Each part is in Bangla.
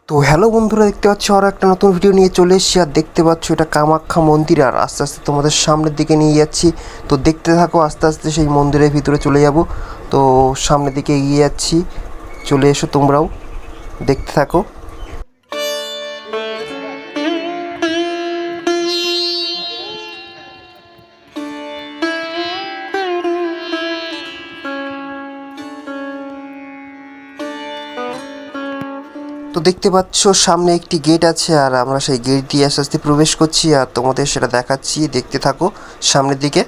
তো হ্যালো বন্ধুরা, দেখতে পাচ্ছ আরও একটা নতুন ভিডিও নিয়ে চলে এসেছি। আর দেখতে পাচ্ছ এটা কামাখ্যা মন্দির, আর আস্তে আস্তে তোমাদের সামনের দিকে নিয়ে যাচ্ছি। তো দেখতে থাকো, আস্তে আস্তে সেই মন্দিরের ভিতরে চলে যাব। তো সামনের দিকে এগিয়ে যাচ্ছি, চলে এসো তোমরাও, দেখতে থাকো। তো দেখতে পাচ্ছ সামনে একটি গেট আছে, আর আমরা সেই গেট দিয়ে আস্তে আস্তে প্রবেশ করছি, আর তোমাদের সেটা দেখাচ্ছি, দেখতে থাকো সামনের দিকে।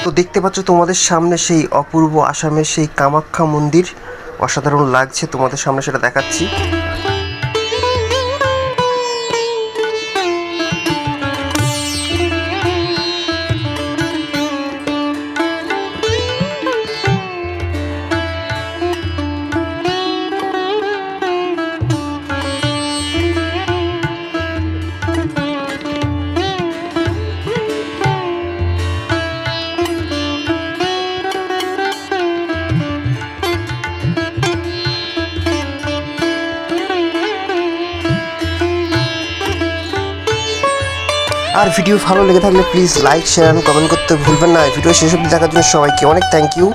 তো দেখতে পাচ্ছ তোমাদের সামনে সেই অপূর্ব আসামের সেই কামাখ্যা মন্দির, অসাধারণ লাগছে, তোমাদের সামনে সেটা দেখাচ্ছি। আর ভিডিও ভালো লেগে থাকলে প্লিজ লাইক, শেয়ার এবং কমেন্ট করতে ভুলবেন না। ভিডিও শেষ অবধি দেখার জন্য সবাইকে অনেক থ্যাংক ইউ।